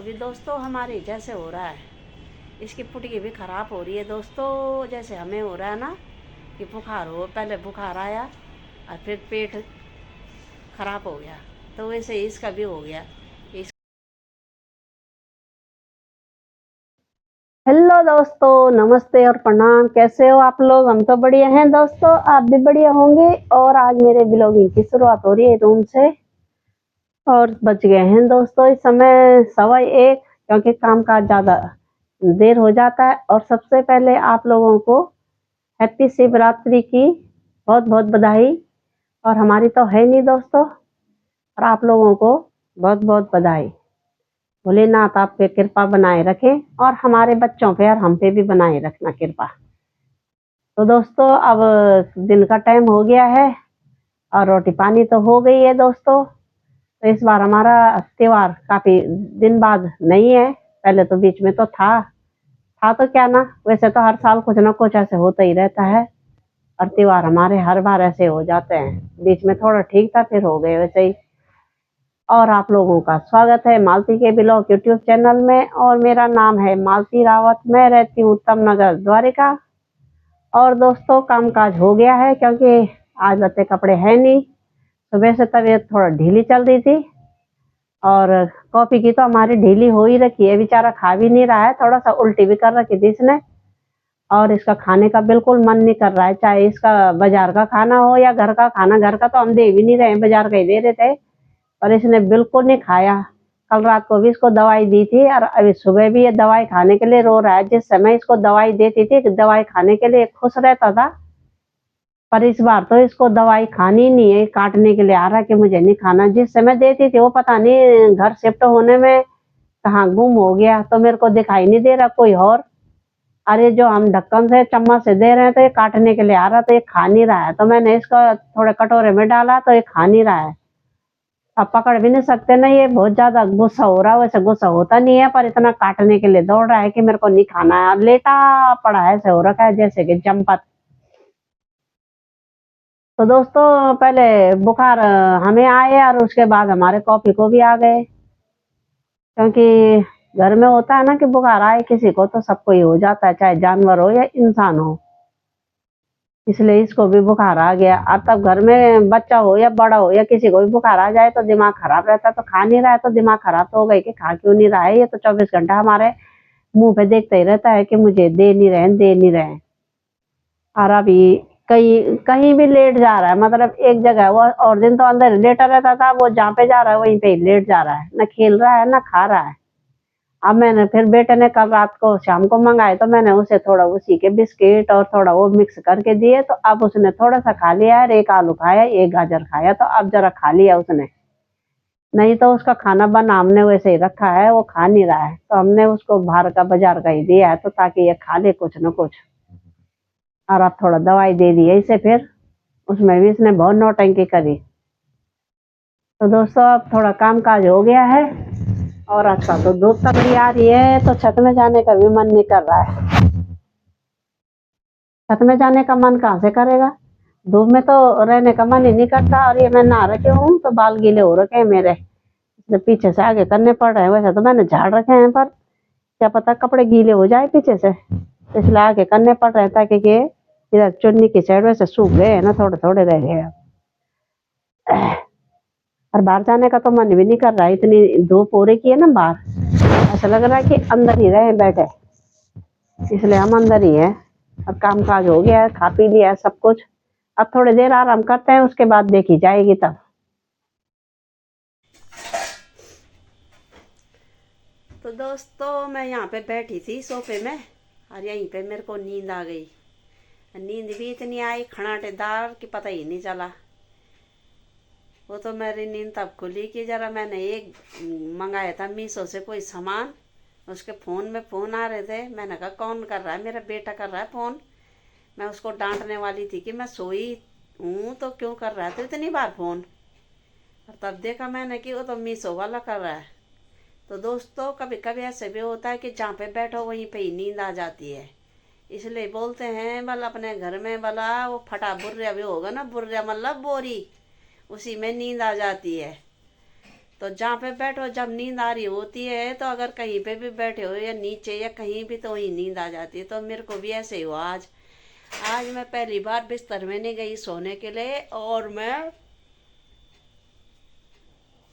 भी दोस्तों हमारी जैसे हो रहा है, इसकी पुटकी भी ख़राब हो रही है दोस्तों। जैसे हमें हो रहा है ना कि बुखार हो, पहले बुखार आया और फिर पेट ख़राब हो गया, तो वैसे ही इसका भी हो गया। इस हेलो दोस्तों, नमस्ते और प्रणाम। कैसे हो आप लोग? हम तो बढ़िया हैं दोस्तों, आप भी बढ़िया होंगे। और आज मेरे ब्लॉगिंग की शुरुआत हो रही है रूम से। और बज गए हैं दोस्तों इस समय 1:15, क्योंकि काम काज ज़्यादा देर हो जाता है। और सबसे पहले आप लोगों को हैप्पी शिवरात्रि की बहुत बहुत बधाई। और हमारी तो है नहीं दोस्तों, और आप लोगों को बहुत बहुत बधाई। भोलेनाथ आप पे कृपा बनाए रखें, और हमारे बच्चों पे और हम पे भी बनाए रखना कृपा। तो दोस्तों अब दिन का टाइम हो गया है और रोटी पानी तो हो गई है दोस्तों। तो इस बार हमारा त्योहार काफी दिन बाद नहीं है, पहले तो बीच में तो था तो क्या ना, वैसे तो हर साल कुछ ना कुछ ऐसे होता ही रहता है। और त्योहार हमारे हर बार ऐसे हो जाते हैं, बीच में थोड़ा ठीक था फिर हो गए वैसे ही। और आप लोगों का स्वागत है मालती के ब्लॉग यूट्यूब चैनल में। और मेरा नाम है मालती रावत, मैं रहती हूँ उत्तम नगर द्वारिका। और दोस्तों काम काज हो गया है, क्योंकि आज लत्ते कपड़े हैं नहीं। सुबह से तबीयत थोड़ा ढीली चल रही थी, और कॉफी की तो हमारी ढीली हो ही रखी है। बेचारा खा भी नहीं रहा है, थोड़ा सा उल्टी भी कर रखी थी इसने। और इसका खाने का बिल्कुल मन नहीं कर रहा है, चाहे इसका बाजार का खाना हो या घर का खाना। घर का तो हम दे भी नहीं रहे, बाजार का ही दे रहे थे, पर इसने बिल्कुल नहीं खाया। कल रात को भी इसको दवाई दी थी, और अभी सुबह भी ये दवाई खाने के लिए रो रहा है। जिस समय इसको दवाई देती थी, दवाई खाने के लिए खुश रहता था, पर इस बार तो इसको दवाई खानी नहीं है, काटने के लिए आ रहा है कि मुझे नहीं खाना। जिस समय देती थी वो पता नहीं घर शिफ्ट होने में कहाँ गुम हो गया, तो मेरे को दिखाई नहीं दे रहा कोई और। अरे जो हम ढक्कन से चम्मच से दे रहे हैं, तो ये काटने के लिए आ रहा, तो ये खा नहीं रहा है। तो मैंने इसको थोड़े कटोरे में डाला, तो ये खा नहीं रहा है। अब पकड़ भी नहीं सकते ना, ये बहुत ज्यादा गुस्सा हो रहा है। वैसे गुस्सा होता नहीं है, पर इतना काटने के लिए दौड़ रहा है कि मेरे को नहीं खाना है। लेटा पड़ा है, ऐसे हो रखा है जैसे कि जंपत। तो दोस्तों पहले बुखार हमें आए, और उसके बाद हमारे कॉफी को भी आ गए। क्योंकि घर में होता है ना कि बुखार आए किसी को तो सबको ही हो जाता है, चाहे जानवर हो या इंसान हो। इसलिए इसको भी बुखार आ गया। अब तब घर में बच्चा हो या बड़ा हो या किसी को भी बुखार आ जाए तो दिमाग खराब रहता है। तो खा नहीं रहा है तो दिमाग खराब तो हो गई कि खा क्यों नहीं रहा है। ये तो 24 घंटा हमारे मुंह पे देखता ही रहता है कि मुझे दे नहीं रहे, दे नहीं रहे। और अभी कहीं कहीं भी लेट जा रहा है, मतलब एक जगह वो। और दिन तो अंदर लेटा रहता था, वो जहाँ पे जा रहा है वहीं पे ही लेट जा रहा है, ना खेल रहा है ना खा रहा है। अब मैंने फिर बेटे ने कल रात को शाम को मंगाए, तो मैंने उसे थोड़ा उसी के बिस्किट और थोड़ा वो मिक्स करके दिए, तो अब उसने थोड़ा सा खा लिया है। एक आलू खाया, एक गाजर खाया, तो अब जरा खा लिया उसने। नहीं तो उसका खाना बना हमने वैसे ही रखा है, वो खा नहीं रहा है, तो हमने उसको बाहर का बाजार का ही दिया है, तो ताकि ये खा ले कुछ न कुछ। और अब थोड़ा दवाई दे दी है इसे फिर, उसमें भी इसने बहुत नौटंकी करी। तो दोस्तों अब थोड़ा काम काज हो गया है, और अच्छा तो धूप तगड़ी आ रही है, तो छत में जाने का भी मन नहीं कर रहा है। छत में जाने का मन कहाँ से करेगा, धूप में तो रहने का मन ही नहीं करता। और ये मैं नहा रखी हूँ तो बाल गीले हो रखे हैं मेरे, जब पीछे से आगे करने पड़ रहे हैं। वैसे तो मैंने झाड़ रखे हैं, पर क्या पता कपड़े गीले हो जाए पीछे से, इसलिए आगे करने पड़ रहे हैं, ताकि ये इधर चुन्नी की साइड वैसे सूख गए हैं ना, थोड़े थोड़े रह गए हैं। और बाहर जाने का तो मन भी नहीं कर रहा है, इतनी धूप हो रही है ना बाहर, ऐसा लग रहा है कि अंदर ही रहे बैठे। इसलिए हम अंदर ही हैं। अब काम काज हो गया है, खा पी लिया है सब कुछ। अब थोड़ी देर आराम करते हैं, उसके बाद देखी जाएगी तब। तो दोस्तों मैं यहाँ पे बैठी थी सोफे में, और यहीं पे मेरे को नींद आ गई। नींद भी इतनी आई खड़ाटेदार कि पता ही नहीं चला। वो तो मेरी नींद तब खुली कि जरा मैंने एक मंगाया था मीशो से कोई सामान, उसके फ़ोन में फ़ोन आ रहे थे। मैंने कहा कौन कर रहा है, मेरा बेटा कर रहा है फ़ोन। मैं उसको डांटने वाली थी कि मैं सोई हूँ तो क्यों कर रहा है तो इतनी बार फ़ोन। और तब देखा मैंने कि वो तो मीशो वाला कर रहा है। तो दोस्तों कभी कभी ऐसे भी होता है कि जहाँ पे बैठो वहीं पे ही नींद आ जाती है। इसलिए बोलते हैं भला अपने घर में भला वो फटा बुर्रा भी होगा ना, बुर्रा मतलब बोरी, उसी में नींद आ जाती है। तो जहाँ पे बैठो जब नींद आ रही होती है तो अगर कहीं पे भी बैठे हो या नीचे या कहीं भी तो वहीं नींद आ जाती है। तो मेरे को भी ऐसे ही हुआ आज। आज मैं पहली बार बिस्तर में नहीं गई सोने के लिए और मैं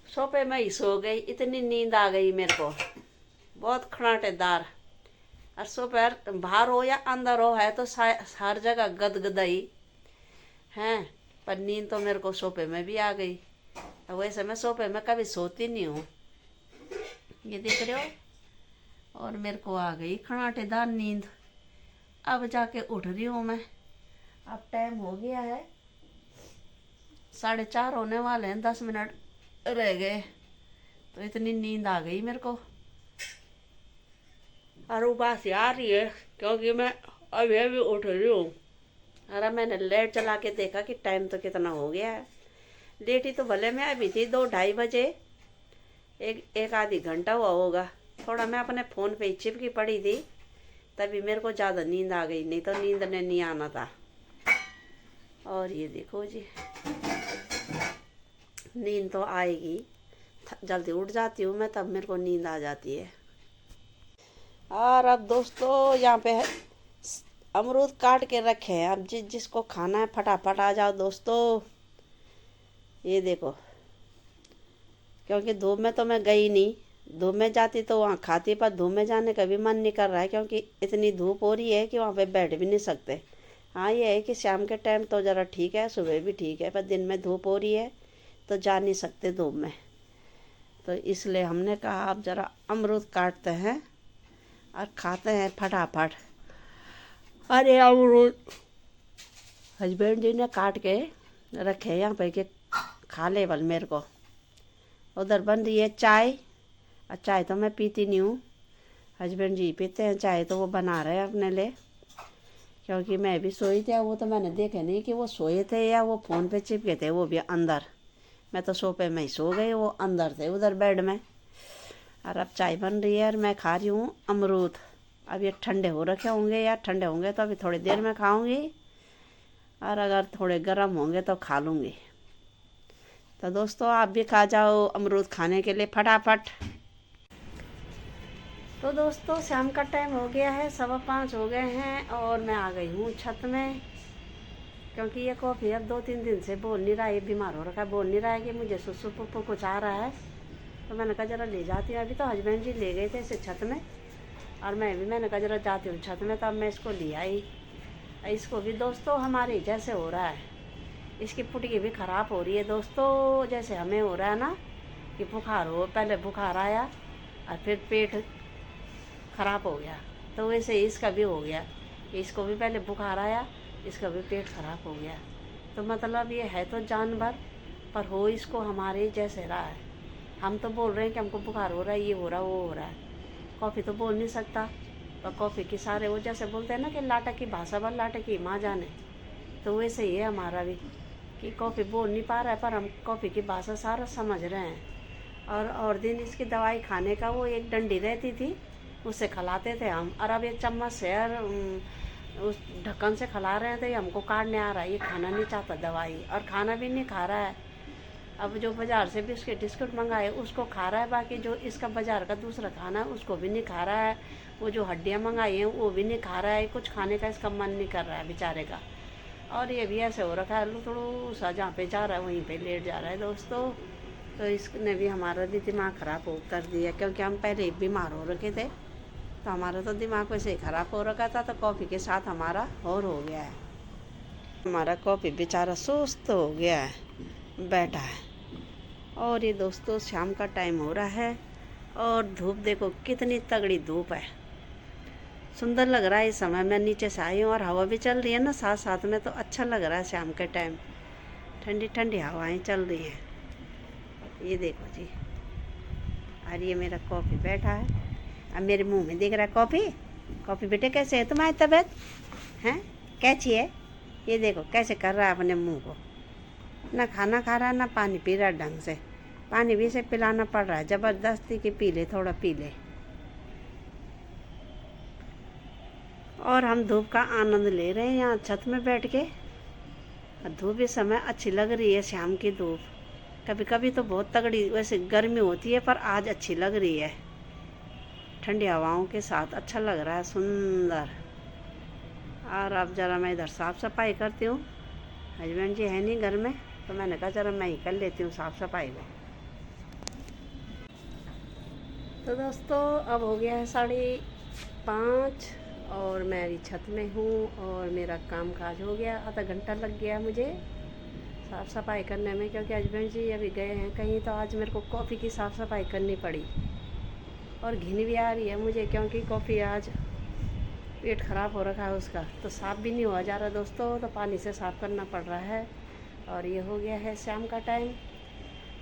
सोफे में ही सो गई। इतनी नींद आ गई मेरे को, बहुत खड़ाटेदार। और सोफे बाहर हो या अंदर हो है तो हर जगह गदगदाई हैं, पर नींद तो मेरे को सोफे में भी आ गई। अब वैसे मैं सोफे में कभी सोती नहीं हूँ, ये देख रहे हो। और मेरे को आ गई खड़ाटेदार नींद। अब जाके उठ रही हूँ मैं। अब टाइम हो गया है 4:30 होने वाले हैं, 10 मिनट रह गए। तो इतनी नींद आ गई मेरे को और उबासी आ रही है क्योंकि मैं अभी अभी उठ रही हूँ। अरे मैंने लाइट चला के देखा कि टाइम तो कितना हो गया है। लेटी तो भले मैं अभी थी 2-2:30 बजे, एक आधी घंटा हुआ होगा। थोड़ा मैं अपने फ़ोन पे चिपकी पड़ी थी, तभी मेरे को ज़्यादा नींद आ गई, नहीं तो नींद ने नहीं आना था। और ये देखो जी, नींद तो आएगी, जल्दी उठ जाती हूँ मैं, तब मेरे को नींद आ जाती है। और अब दोस्तों यहाँ पे है अमरूद काट के रखे हैं। अब जिसको खाना है फटाफट आ जाओ दोस्तों। ये देखो, क्योंकि धूप में तो मैं गई नहीं, धूप में जाती तो वहाँ खाती, पर धूप में जाने का भी मन नहीं कर रहा है क्योंकि इतनी धूप हो रही है कि वहाँ पे बैठ भी नहीं सकते। हाँ ये है कि शाम के टाइम तो ज़रा ठीक है, सुबह भी ठीक है, पर दिन में धूप हो रही है तो जा नहीं सकते धूप में। तो इसलिए हमने कहा अब ज़रा अमरूद काटते हैं और खाते हैं फटाफट। अरे अमरूद हस्बैंड जी ने काट के रखे यहाँ पे कि खा ले बल मेरे को। उधर बन रही है चाय, और चाय तो मैं पीती नहीं हूँ, हस्बैंड जी पीते हैं चाय, तो वो बना रहे हैं अपने लिए। क्योंकि मैं भी सोई थी, वो तो मैंने देखे नहीं कि वो सोए थे या वो फ़ोन पे चिपके थे, वो भी अंदर। मैं तो सोफे में ही सो गई, वो अंदर थे उधर बेड में। और अब चाय बन रही है और मैं खा रही हूँ अमरूद। अब ये ठंडे हो रखे होंगे या ठंडे होंगे तो अभी थोड़ी देर में खाऊंगी, और अगर थोड़े गर्म होंगे तो खा लूँगी। तो दोस्तों आप भी खा जाओ अमरूद खाने के लिए फटाफट। तो दोस्तों शाम का टाइम हो गया है, 5:15 हो गए हैं और मैं आ गई हूँ छत में। क्योंकि ये कॉफ़ी अब 2-3 दिन से बोल नहीं रहा है, बीमार हो रखा है, बोल नहीं रहा है कि मुझे सुसु पुप्पू कुछ आ रहा है। तो मैंने कहा जरा ले जाती हूँ। अभी तो हस्बैंड जी ले गए थे इसे छत में, और मैंने कहा जरा जाती हूँ छत में, तब मैं इसको ले आई। इसको भी दोस्तों हमारे जैसे हो रहा है, इसकी पुटकी भी ख़राब हो रही है दोस्तों। जैसे हमें हो रहा है ना कि बुखार हो, पहले बुखार आया और फिर पेट ख़राब हो गया, तो वैसे ही इसका भी हो गया। इसको भी पहले बुखार आया, इसका भी पेट ख़राब हो गया। तो मतलब ये है तो जानवर, पर हो इसको हमारे जैसे रहा है। हम तो बोल रहे हैं कि हमको बुखार हो रहा है, ये हो रहा है, वो हो रहा है। कॉफ़ी तो बोल नहीं सकता, पर कॉफ़ी की सारे वो जैसे बोलते हैं ना कि लाटक की भाषा पर लाटक की माँ जाने, तो वैसे ही है हमारा भी कि कॉफ़ी बोल नहीं पा रहा है, पर हम कॉफ़ी की भाषा सारा समझ रहे हैं। और दिन इसकी दवाई खाने का वो एक डंडी रहती थी, उससे खिलाते थे हम, और अब ये चम्मच से उस ढक्कन से खिला रहे हैं, तो ये हमको काटने आ रहा है। ये खाना नहीं चाहता दवाई, और खाना भी नहीं खा रहा है। अब जो बाज़ार से बिस्कुट मंगाए उसको खा रहा है, बाकी जो इसका बाज़ार का दूसरा खाना है उसको भी नहीं खा रहा है। वो जो हड्डियाँ मंगाई हैं वो भी नहीं खा रहा है, कुछ खाने का इसका मन नहीं कर रहा है बेचारे का। और ये भी ऐसे हो रखा है, लुतड़ू सा, जहाँ पे जा रहा है वहीं पे लेट जा रहा है दोस्तों। तो इसने भी हमारा भी दिमाग ख़राब कर दिया, क्योंकि हम पहले ही बीमार हो रखे थे, तो हमारा तो दिमाग वैसे ही ख़राब हो रखा था। तो कॉफ़ी के साथ हमारा और हो गया है, हमारा कॉफ़ी बेचारा सुस्त हो गया है, बैठा है। और ये दोस्तों शाम का टाइम हो रहा है और धूप देखो कितनी तगड़ी धूप है, सुंदर लग रहा है। इस समय मैं नीचे से आई हूँ और हवा भी चल रही है ना साथ साथ में, तो अच्छा लग रहा है शाम के टाइम। ठंडी ठंडी हवाएं चल रही हैं, ये देखो जी। और ये मेरा कॉफ़ी बैठा है, अब मेरे मुंह में दिख रहा है कॉफ़ी। कॉफ़ी बेटे कैसे है तुम्हारी तबीयत, हैं कैसी है? ये देखो कैसे कर रहा है अपने मुंह को, ना खाना खा रहा है ना पानी पी रहा है ढंग से। पानी भी इसे पिलाना पड़ रहा है ज़बरदस्ती कि पी ले, थोड़ा पी ले। और हम धूप का आनंद ले रहे हैं यहाँ छत में बैठ के। धूप इस समय अच्छी लग रही है, शाम की धूप। कभी कभी तो बहुत तगड़ी वैसे गर्मी होती है, पर आज अच्छी लग रही है, ठंडी हवाओं के साथ अच्छा लग रहा है, सुंदर। और अब ज़रा मैं इधर साफ़ सफाई करती हूँ। हस्बैंड जी है नहीं घर में, तो मैंने कहा ज़रा मैं ही कर लेती हूँ साफ़ सफाई को। तो दोस्तों अब हो गया है 5:30 और मैं अभी छत में हूँ और मेरा काम काज हो गया। आधा घंटा लग गया मुझे साफ़ सफाई करने में, क्योंकि हस्बैंड जी अभी गए हैं कहीं, तो आज मेरे को कॉफ़ी की साफ़ सफाई करनी पड़ी। और घिन भी आ रही है मुझे, क्योंकि कॉफ़ी आज पेट ख़राब हो रखा है उसका, तो साफ़ भी नहीं हुआ जा रहा दोस्तों, तो पानी से साफ़ करना पड़ रहा है। और ये हो गया है शाम का टाइम,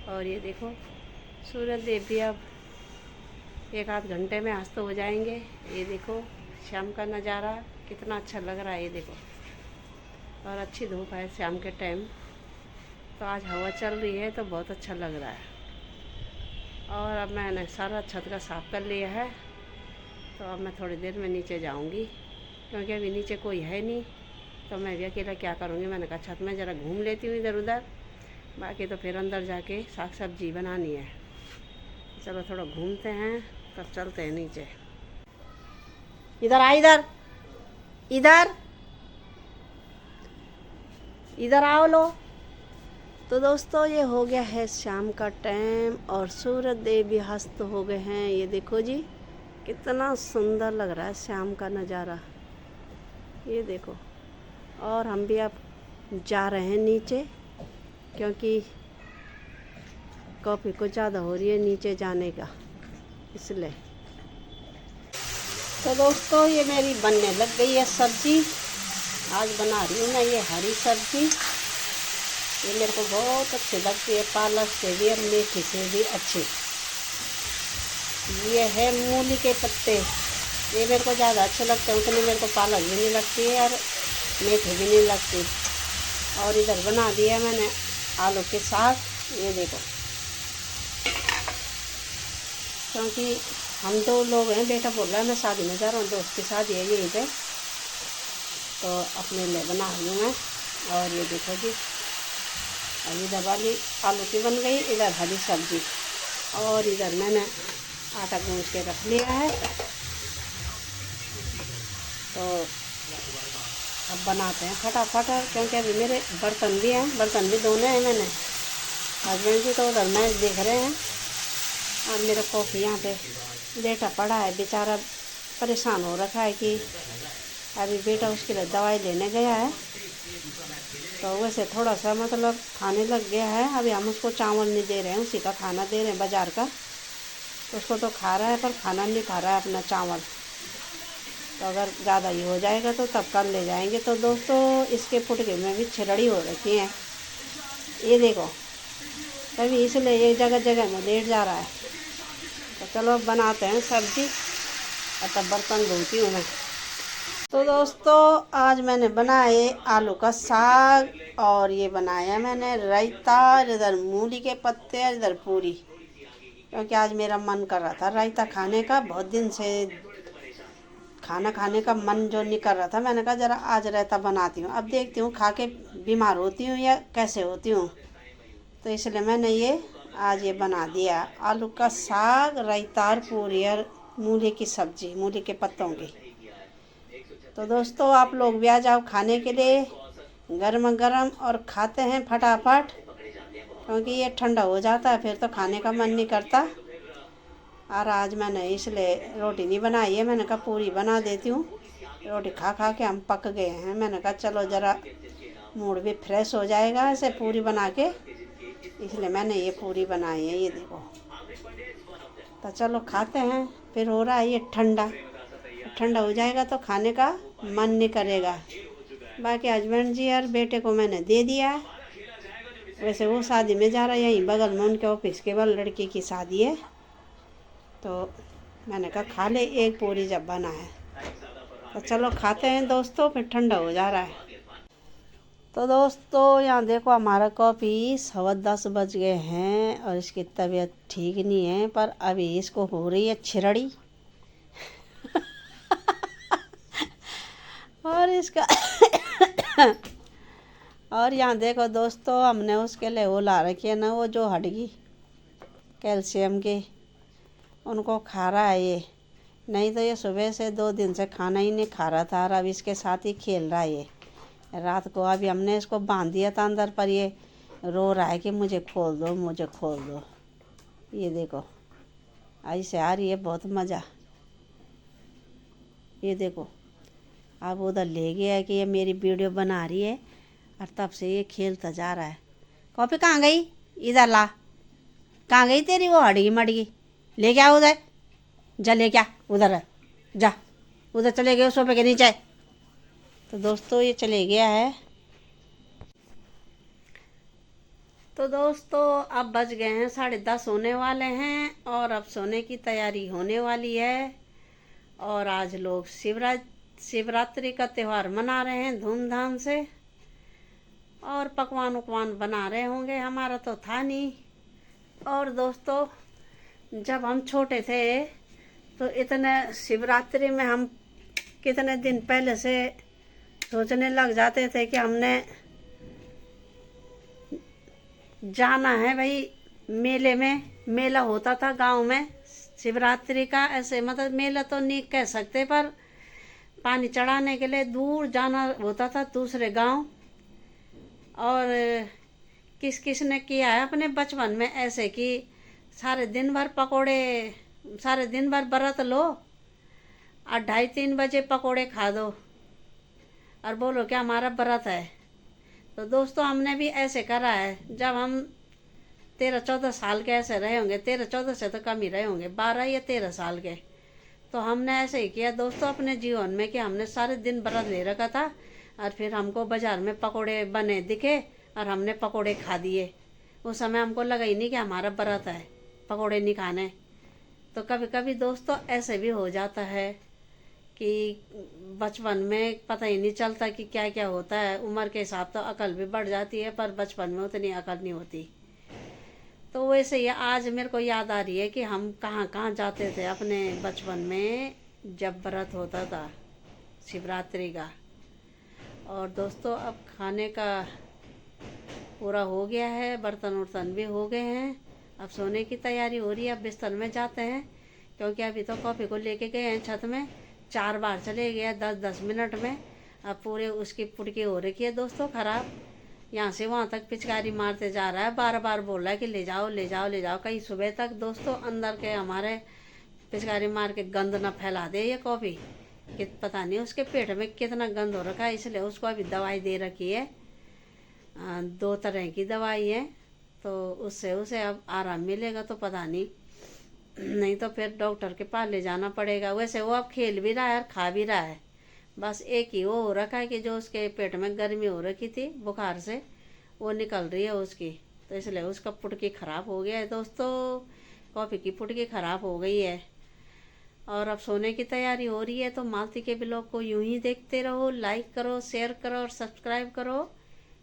और ये देखो सूरज देव भी अब 1 आध घंटे में अस्त हो जाएंगे। ये देखो शाम का नज़ारा कितना अच्छा लग रहा है, ये देखो। और अच्छी धूप है शाम के टाइम, तो आज हवा चल रही है तो बहुत अच्छा लग रहा है। और अब मैंने सारा छत का साफ़ कर लिया है, तो अब मैं थोड़ी देर में नीचे जाऊंगी, क्योंकि अभी नीचे कोई है नहीं, तो मैं भी अकेला क्या करूँगी। मैंने कहा छत में ज़रा घूम लेती हूँ इधर उधर, बाकी तो फिर अंदर जाके साग सब्जी बनानी है। चलो थोड़ा घूमते हैं, तब चलते हैं नीचे। इधर आ, इधर इधर इधर आओ लो। तो दोस्तों ये हो गया है शाम का टाइम और सूरज देव भी अस्त हो गए हैं। ये देखो जी कितना सुंदर लग रहा है शाम का नज़ारा, ये देखो। और हम भी अब जा रहे हैं नीचे, क्योंकि कॉफ़ी को ज़्यादा हो रही है नीचे जाने का, इसलिए। तो दोस्तों ये मेरी बनने लग गई है सब्ज़ी। आज बना रही हूँ मैं ये हरी सब्ज़ी, ये मेरे को बहुत अच्छी लगती है, पालक से भी और मेथी से भी अच्छी। ये है मूली के पत्ते, ये मेरे को ज़्यादा अच्छे लगते हैं, उतनी मेरे को पालक भी नहीं लगती है और मेथी भी नहीं लगती। और इधर बना दिया मैंने आलू के साग, ये देखो। क्योंकि हम 2 लोग हैं, बेटा बोल रहा है मैं शादी में जा रहा हूँ, दोस्त की शादी है यहीं पे, तो अपने लिए बना रही हूँ मैं। और ये देखो जी अब इधर वाली आलू की बन गई, इधर हरी सब्जी, और इधर मैंने आटा गूंज के रख लिया है। तो अब बनाते हैं फटाफट, क्योंकि अभी मेरे बर्तन भी हैं, बर्तन भी धोने हैं मैंने। हस्बैंड जी तो उधर मैच देख रहे हैं, और मेरा कॉफ़ी यहाँ पे बेटा पड़ा है, बेचारा परेशान हो रखा है कि अभी बेटा उसके लिए दवाई लेने गया है, तो वैसे थोड़ा सा मतलब खाने लग गया है। अभी हम उसको चावल नहीं दे रहे हैं, उसी का खाना दे रहे हैं बाज़ार का, तो उसको तो खा रहा है पर खाना नहीं खा रहा है अपना चावल। तो अगर ज़्यादा ही हो जाएगा तो तब कल ले जाएंगे। तो दोस्तों इसके पुटके में भी छिलड़ी हो रखी है, ये देखो, तभी इसलिए एक जगह जगह में लेट जा रहा है। तो चलो अब बनाते हैं सब्जी, और तब बर्तन धोती हूँ मैं। तो दोस्तों आज मैंने बनाए आलू का साग, और ये बनाया मैंने रायता, इधर मूली के पत्ते और इधर पूरी, क्योंकि आज मेरा मन कर रहा था रायता खाने का, बहुत दिन से खाना खाने का मन जो नहीं कर रहा था। मैंने कहा ज़रा आज रायता बनाती हूँ, अब देखती हूँ खा के बीमार होती हूँ या कैसे होती हूँ, तो इसलिए मैंने ये आज ये बना दिया आलू का साग, रायता और पूरी और मूली की सब्ज़ी, मूली के पत्तों की। तो दोस्तों आप लोग भी आ जाओ खाने के लिए गर्मा गर्म, और खाते हैं फटाफट, क्योंकि ये ठंडा हो जाता है फिर तो खाने का मन नहीं करता। और आज मैंने इसलिए रोटी नहीं बनाई है, मैंने कहा पूरी बना देती हूँ, रोटी खा खा के हम पक गए हैं। मैंने कहा चलो ज़रा मूड भी फ्रेश हो जाएगा ऐसे पूरी बना के, इसलिए मैंने ये पूरी बनाई है, ये देखो। तो चलो खाते हैं, फिर हो रहा है ये ठंडा, ठंडा हो जाएगा तो खाने का मन नहीं करेगा। बाकी हस्बैंड जी और बेटे को मैंने दे दिया, वैसे वो शादी में जा रहा है, यहीं बगल में उनके ऑफिस के बगल लड़की की शादी है, तो मैंने कहा खा ले एक पूरी जब बना है। तो चलो खाते हैं दोस्तों, फिर ठंडा हो जा रहा है। तो दोस्तों यहाँ देखो हमारा कॉफ़ी 10:15 बज गए हैं, और इसकी तबीयत ठीक नहीं है, पर अभी इसको हो रही है छिरड़ी और इसका और यहाँ देखो दोस्तों, हमने उसके लिए वो ला रखी है ना, वो जो हड्डी कैल्शियम की, उनको खा रहा है ये। नहीं तो ये सुबह से 2 दिन से खाना ही नहीं खा रहा था, और अब इसके साथ ही खेल रहा है ये। रात को अभी हमने इसको बांध दिया था अंदर, पर ये रो रहा है कि मुझे खोल दो, मुझे खोल दो। ये देखो ऐसे आ रही है बहुत मज़ा। ये देखो अब उधर ले गया है कि ये मेरी वीडियो बना रही है, और तब से ये खेलता जा रहा है। कॉपी कहाँ गई? इधर ला। कहाँ गई तेरी वो हड़गी मड़गी? ले क्या उधर, जा ले क्या उधर है, जा उधर चले गए सोफे के नीचे। तो दोस्तों ये चले गया है। तो दोस्तों अब बज गए हैं 10:30 होने वाले हैं, और अब सोने की तैयारी होने वाली है। और आज लोग शिवरात्रि का त्यौहार मना रहे हैं धूमधाम से, और पकवान उकवान बना रहे होंगे, हमारा तो था नहीं। और दोस्तों जब हम छोटे थे तो इतने शिवरात्रि में हम कितने दिन पहले से सोचने लग जाते थे कि हमने जाना है भाई मेले में। मेला होता था गांव में शिवरात्रि का, ऐसे मतलब मेला तो नहीं कह सकते, पर पानी चढ़ाने के लिए दूर जाना होता था दूसरे गांव। और किस किस ने किया है अपने बचपन में ऐसे कि सारे दिन भर पकोड़े, सारे दिन भर व्रत लो और 2:30-3 बजे पकोड़े खा दो और बोलो क्या हमारा व्रत है। तो दोस्तों हमने भी ऐसे करा है। जब हम 13-14 साल के ऐसे रहे होंगे, 13-14 से तो कम ही रहे होंगे, 12 या 13 साल के, तो हमने ऐसे ही किया दोस्तों अपने जीवन में कि हमने सारे दिन व्रत ले रखा था, और फिर हमको बाजार में पकोड़े बने दिखे और हमने पकोड़े खा दिए। उस समय हमको लगा ही नहीं कि हमारा व्रत है, पकोड़े नहीं खाने। तो कभी कभी दोस्तों ऐसे भी हो जाता है कि बचपन में पता ही नहीं चलता कि क्या क्या होता है। उम्र के हिसाब तो अकल भी बढ़ जाती है, पर बचपन में उतनी अकल नहीं होती। तो वैसे ही आज मेरे को याद आ रही है कि हम कहाँ कहाँ जाते थे अपने बचपन में जब व्रत होता था शिवरात्रि का। और दोस्तों अब खाने का पूरा हो गया है, बर्तन उर्तन भी हो गए हैं, अब सोने की तैयारी हो रही है। अब बिस्तर में जाते हैं, क्योंकि अभी तो कॉफ़ी को लेके गए हैं छत में, 4 बार चले गया 10-10 मिनट में। अब पूरे उसकी पुटकी हो रखी है दोस्तों ख़राब, यहाँ से वहाँ तक पिचकारी मारते जा रहा है, बार बार बोल रहा है कि ले जाओ ले जाओ ले जाओ। कहीं सुबह तक दोस्तों अंदर के हमारे पिचकारी मार के गंद न फैला दे ये कॉफ़ी, कि पता नहीं उसके पेट में कितना गंद हो रखा है। इसलिए उसको अभी दवाई दे रखी है, 2 तरह की दवाई है, तो उससे उसे अब आराम मिलेगा। तो पता नहीं तो फिर डॉक्टर के पास ले जाना पड़ेगा। वैसे वो अब खेल भी रहा है और खा भी रहा है, बस एक ही वो हो रखा है कि जो उसके पेट में गर्मी हो रखी थी बुखार से, वो निकल रही है उसकी, तो इसलिए उसका पुटकी ख़राब हो गया है दोस्तों। कॉफ़ी की पुटकी ख़राब हो गई है। और अब सोने की तैयारी हो रही है। तो मालती के ब्लॉग को यूं ही देखते रहो, लाइक करो, शेयर करो और सब्सक्राइब करो।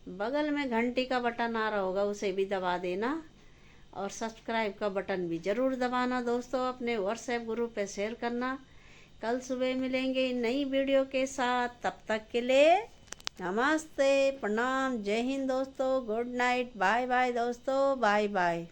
बगल में घंटी का बटन आ रहा होगा, उसे भी दबा देना, और सब्सक्राइब का बटन भी ज़रूर दबाना दोस्तों। अपने व्हाट्सएप ग्रुप पे शेयर करना। कल सुबह मिलेंगे नई वीडियो के साथ, तब तक के लिए नमस्ते, प्रणाम, जय हिंद दोस्तों, गुड नाइट, बाय बाय दोस्तों, बाय बाय।